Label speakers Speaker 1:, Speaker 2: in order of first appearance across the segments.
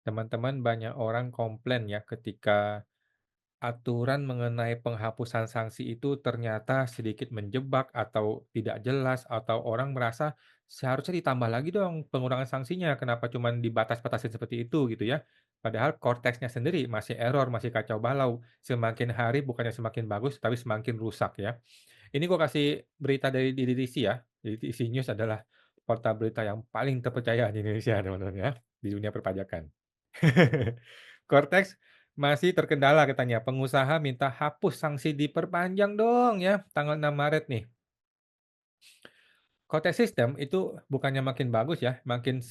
Speaker 1: Teman-teman banyak orang komplain ya ketika aturan mengenai penghapusan sanksi itu ternyata sedikit menjebak atau tidak jelas atau orang merasa seharusnya ditambah lagi dong pengurangan sanksinya, kenapa cuman dibatas-batasin seperti itu gitu ya. Padahal konteksnya sendiri masih error, masih kacau balau. Semakin hari bukannya semakin bagus tapi semakin rusak ya. Ini gua kasih berita dari DDTC ya. DDTC News adalah portal berita yang paling terpercaya di Indonesia teman-teman ya, di dunia perpajakan. Cortex masih terkendala katanya, pengusaha minta hapus sanksi diperpanjang dong ya, tanggal 6 Maret nih. Cortex System itu bukannya makin bagus ya, makin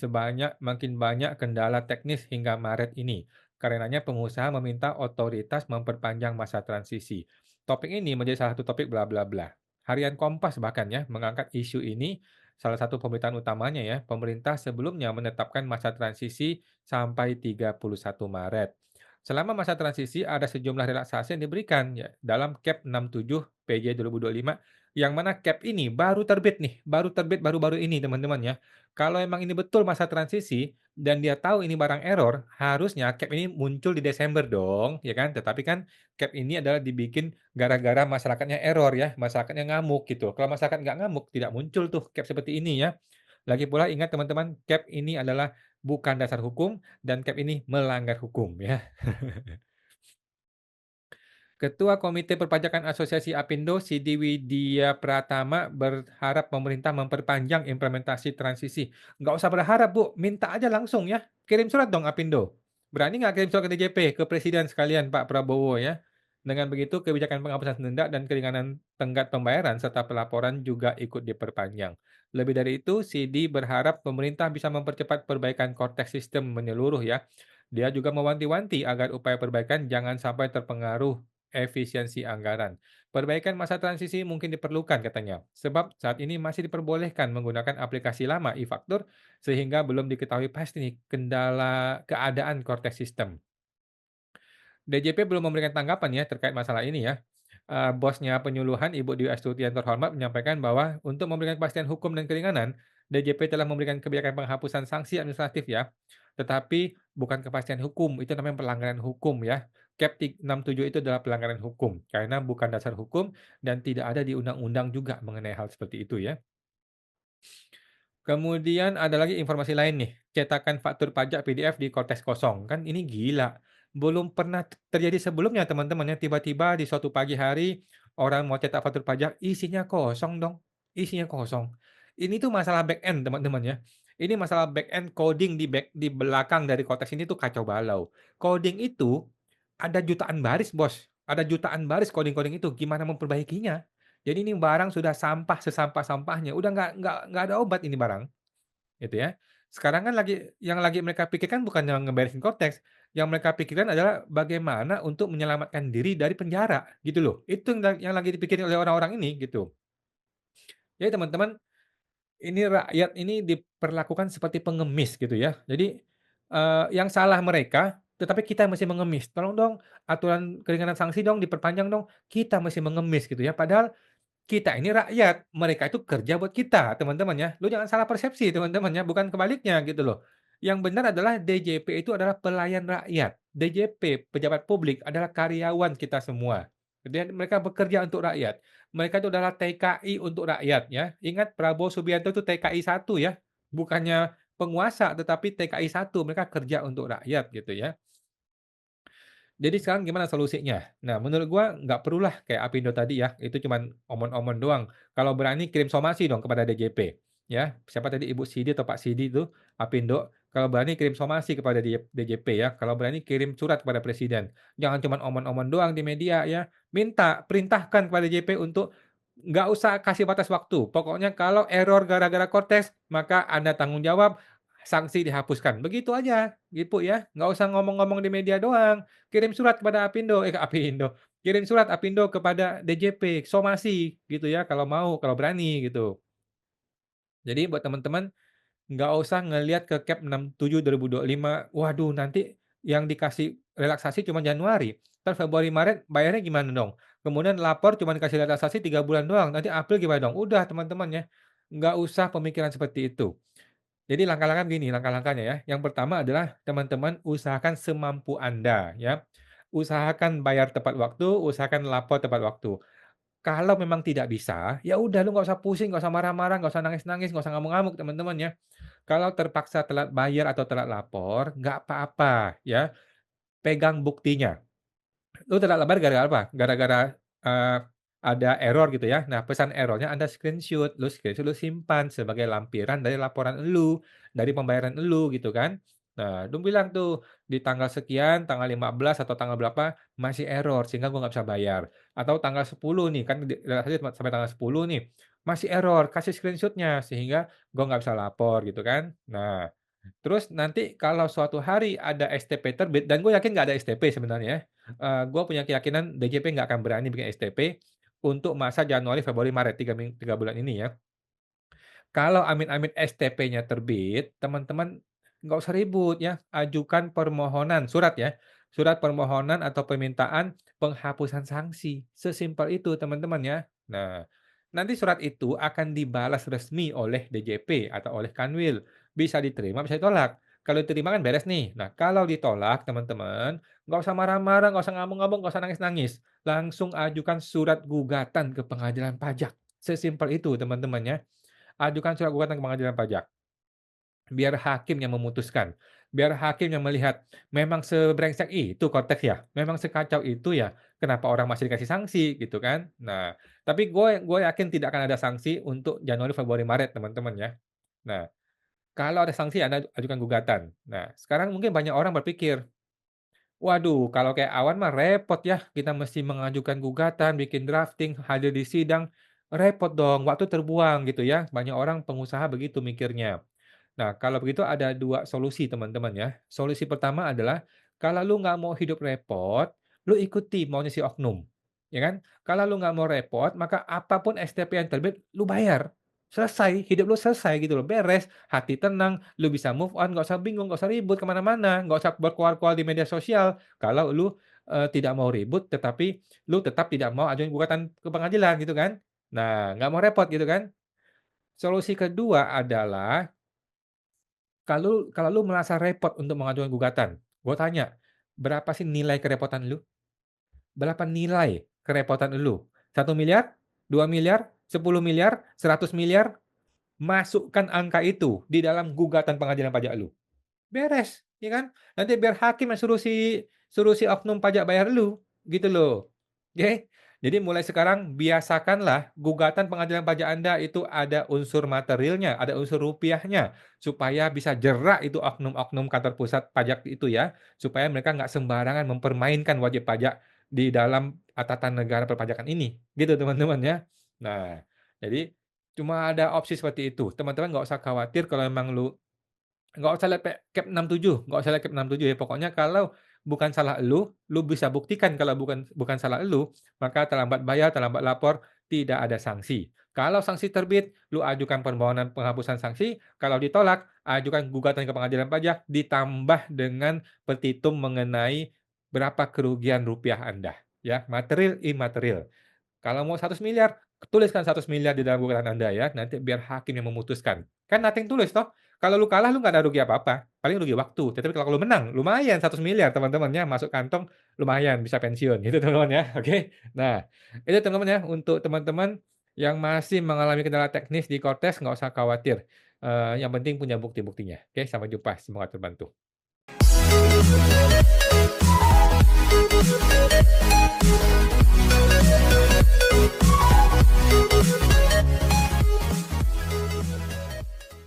Speaker 1: banyak kendala teknis hingga Maret ini. Karenanya pengusaha meminta otoritas memperpanjang masa transisi. Topik ini menjadi salah satu topik bla bla bla. Harian Kompas bahkan ya mengangkat isu ini salah satu pemberitaan utamanya ya, pemerintah sebelumnya menetapkan masa transisi sampai 31 Maret. Selama masa transisi ada sejumlah relaksasi yang diberikan ya dalam Cap 67 PJ 2025 yang mana cap ini baru terbit nih, baru terbit baru-baru ini teman-teman ya. Kalau emang ini betul masa transisi dan dia tahu ini barang error, harusnya cap ini muncul di Desember dong, ya kan? Tetapi kan cap ini adalah dibikin gara-gara masyarakatnya error ya, masyarakatnya ngamuk gitu. Kalau masyarakat nggak ngamuk, tidak muncul tuh cap seperti ini ya. Lagi pula ingat teman-teman, cap ini adalah bukan dasar hukum dan cap ini melanggar hukum ya. Ketua Komite Perpajakan Asosiasi Apindo, Sidi Widya Pratama, berharap pemerintah memperpanjang implementasi transisi. Nggak usah berharap, Bu. Minta aja langsung ya. Kirim surat dong Apindo. Berani nggak kirim surat ke DJP, ke Presiden sekalian Pak Prabowo ya. Dengan begitu, kebijakan penghapusan denda dan keringanan tenggat pembayaran serta pelaporan juga ikut diperpanjang. Lebih dari itu, Sidi berharap pemerintah bisa mempercepat perbaikan korteks sistem menyeluruh ya. Dia juga mewanti-wanti agar upaya perbaikan jangan sampai terpengaruh efisiensi anggaran. Perbaikan masa transisi mungkin diperlukan katanya, sebab saat ini masih diperbolehkan menggunakan aplikasi lama e-faktur sehingga belum diketahui pasti nih kendala keadaan Cortex System. DJP belum memberikan tanggapan ya terkait masalah ini ya. Bosnya penyuluhan Ibu Dwi Astuti yang terhormat menyampaikan bahwa untuk memberikan kepastian hukum dan keringanan, DJP telah memberikan kebijakan penghapusan sanksi administratif ya. Tetapi bukan kepastian hukum, itu namanya pelanggaran hukum ya. Cap 67 itu adalah pelanggaran hukum karena bukan dasar hukum dan tidak ada di undang-undang juga mengenai hal seperti itu ya. Kemudian ada lagi informasi lain nih, cetakan faktur pajak PDF di Cortex kosong. Kan ini gila, belum pernah terjadi sebelumnya teman-teman ya, tiba-tiba di suatu pagi hari orang mau cetak faktur pajak isinya kosong dong, isinya kosong. Ini tuh masalah back end teman-teman ya. Ini masalah back end coding di belakang dari Cortex ini tuh kacau balau. Coding itu ada jutaan baris Bos, ada jutaan baris coding-coding itu, gimana memperbaikinya? Jadi ini barang sudah sampah sesampah-sampahnya, udah nggak ada obat ini barang, gitu ya. Sekarang kan lagi mereka pikirkan bukan yang ngeberesin konteks, yang mereka pikirkan adalah bagaimana untuk menyelamatkan diri dari penjara, gitu loh. Itu yang lagi dipikirin oleh orang-orang ini, gitu. Jadi teman-teman, ini rakyat ini diperlakukan seperti pengemis, gitu ya. Jadi, yang salah mereka, tetapi kita masih mengemis. "Tolong dong, aturan keringanan sanksi dong, diperpanjang dong." Kita masih mengemis, gitu ya. Padahal kita ini rakyat, mereka itu kerja buat kita, teman-teman ya. Lu jangan salah persepsi, teman-teman ya, bukan kebaliknya gitu loh. Yang benar adalah DJP itu adalah pelayan rakyat. DJP, pejabat publik adalah karyawan kita semua. Dan mereka bekerja untuk rakyat. Mereka itu adalah TKI untuk rakyat ya. Ingat Prabowo Subianto itu TKI 1 ya, bukannya penguasa tetapi TKI 1, mereka kerja untuk rakyat gitu ya. Jadi sekarang gimana solusinya? Nah, menurut gua nggak perlulah kayak Apindo tadi ya, itu cuman omong-omong doang. Kalau berani kirim somasi dong kepada DJP, ya. Siapa tadi Ibu Sidi atau Pak Sidi itu, Apindo, kalau berani kirim somasi kepada DJP ya, kalau berani kirim surat kepada presiden. Jangan cuman omong-omong doang di media ya. Perintahkan kepada DJP untuk nggak usah kasih batas waktu. Pokoknya kalau error gara-gara Cortex, maka Anda tanggung jawab, sanksi dihapuskan. Begitu aja, gitu ya. Nggak usah ngomong-ngomong di media doang. Kirim surat kepada Apindo, ke Apindo, kirim surat Apindo kepada DJP, somasi gitu ya kalau mau, kalau berani gitu. Jadi buat teman-teman, nggak usah ngelihat ke Cap 67 2025, waduh nanti yang dikasih relaksasi cuma Januari, entar Februari, Maret bayarnya gimana dong? Kemudian lapor cuma dikasih relaksasi 3 bulan doang, nanti April gimana dong? Udah teman-teman ya, nggak usah pemikiran seperti itu. Jadi langkah-langkah begini, langkah-langkahnya ya. Yang pertama adalah teman-teman usahakan semampu Anda ya. Usahakan bayar tepat waktu, usahakan lapor tepat waktu. Kalau memang tidak bisa, ya udah lu nggak usah pusing, nggak usah marah-marah, nggak usah nangis-nangis, nggak usah ngamuk-ngamuk teman-teman ya. Kalau terpaksa telat bayar atau telat lapor, nggak apa-apa ya, pegang buktinya. Lu telat lebar gara-gara apa? Gara-gara, eee, ada error gitu ya. Nah, pesan errornya Anda screenshot, lu simpan sebagai lampiran dari laporan elu, dari pembayaran elu gitu kan. Nah, lu bilang tuh, di tanggal sekian, tanggal 15 atau tanggal berapa, masih error sehingga gua nggak bisa bayar. Atau tanggal 10 nih, kan relaksasi sampai tanggal 10 nih, masih error, kasih screenshot-nya sehingga gua nggak bisa lapor gitu kan. Nah, terus nanti kalau suatu hari ada STP terbit dan gue yakin nggak ada STP sebenarnya ya, gue punya keyakinan DJP nggak akan berani bikin STP untuk masa Januari, Februari, Maret 3 bulan ini ya. Kalau amin-amin STP-nya terbit, teman-teman nggak usah ribut ya, ajukan permohonan surat ya, surat permohonan atau permintaan penghapusan sanksi. Sesimpel itu teman-teman ya. Nah, nanti surat itu akan dibalas resmi oleh DJP atau oleh Kanwil. Bisa diterima, bisa ditolak. Kalau diterima kan beres nih. Nah, kalau ditolak teman-teman, nggak usah marah-marah, nggak usah ngamuk-ngamuk, nggak usah nangis-nangis. Langsung ajukan surat gugatan ke pengadilan pajak. Sesimpel itu teman-teman ya. Ajukan surat gugatan ke pengadilan pajak, biar hakim yang memutuskan, biar hakim yang melihat, memang sebrengsek itu konteks ya, memang sekacau itu ya, kenapa orang masih dikasih sanksi gitu kan. Nah, tapi gue yakin tidak akan ada sanksi untuk Januari, Februari, Maret teman-teman ya. Nah, kalau ada sanksi Anda ajukan gugatan. Nah, sekarang mungkin banyak orang berpikir, waduh, kalau kayak awan mah repot ya, kita mesti mengajukan gugatan, bikin drafting, hadir di sidang, repot dong, waktu terbuang gitu ya. Banyak orang pengusaha begitu mikirnya. Nah, kalau begitu ada 2 solusi teman-teman ya. Solusi pertama adalah, kalau lu nggak mau hidup repot, lu ikuti maunya si oknum, ya kan. Kalau lu nggak mau repot, maka apapun STP yang terbit, lu bayar. Selesai, hidup lu selesai gitu loh, beres, hati tenang, lu bisa move on, nggak usah bingung, nggak usah ribut ke mana-mana, nggak usah berkuar-kuar di media sosial. Kalau lu, tidak mau ribut, tetapi lu tetap tidak mau ajuin gugatan ke pengadilan gitu kan. Nah, nggak mau repot gitu kan. Solusi kedua adalah, kalau lu merasa repot untuk mengajukan gugatan, gue tanya, berapa sih nilai kerepotan lu? Berapa nilai kerepotan lu? 1 miliar, 2 miliar, 10 miliar, 100 miliar? Masukkan angka itu di dalam gugatan pengadilan pajak lu. Beres, ya kan? Nanti biar hakim yang suruh si oknum pajak bayar lu, gitu loh. Oke? Jadi mulai sekarang biasakanlah gugatan pengadilan pajak Anda itu ada unsur materialnya, ada unsur rupiahnya, supaya bisa jerak itu oknum-oknum kantor pusat pajak itu ya, supaya mereka nggak sembarangan mempermainkan wajib pajak di dalam tata negara perpajakan ini, gitu teman-teman ya. Nah, jadi cuma ada opsi seperti itu, teman-teman nggak usah khawatir kalau memang nggak usah lihat cap 67, nggak usah lihat cap 67 ya, pokoknya kalau bukan salah lu bisa buktikan kalau bukan salah maka terlambat bayar, terlambat lapor, tidak ada sanksi. Kalau sanksi terbit, lu ajukan permohonan penghapusan sanksi, kalau ditolak, ajukan gugatan ke pengadilan pajak, ditambah dengan petitum mengenai berapa kerugian rupiah Anda, ya, material, imaterial. Kalau mau 100 miliar, tuliskan 100 miliar di dalam gugatan Anda ya, nanti biar hakim yang memutuskan. Kan nothing tulus toh, kalau lu kalah lu nggak ada rugi apa-apa, paling rugi waktu. Tetapi kalau lu menang, lumayan 100 miliar teman-teman ya, masuk kantong lumayan bisa pensiun gitu teman-teman ya, oke. Nah, itu teman-teman ya, untuk teman-teman yang masih mengalami kendala teknis di Kortes nggak usah khawatir, yang penting punya bukti-buktinya. Oke, sampai jumpa, semoga terbantu.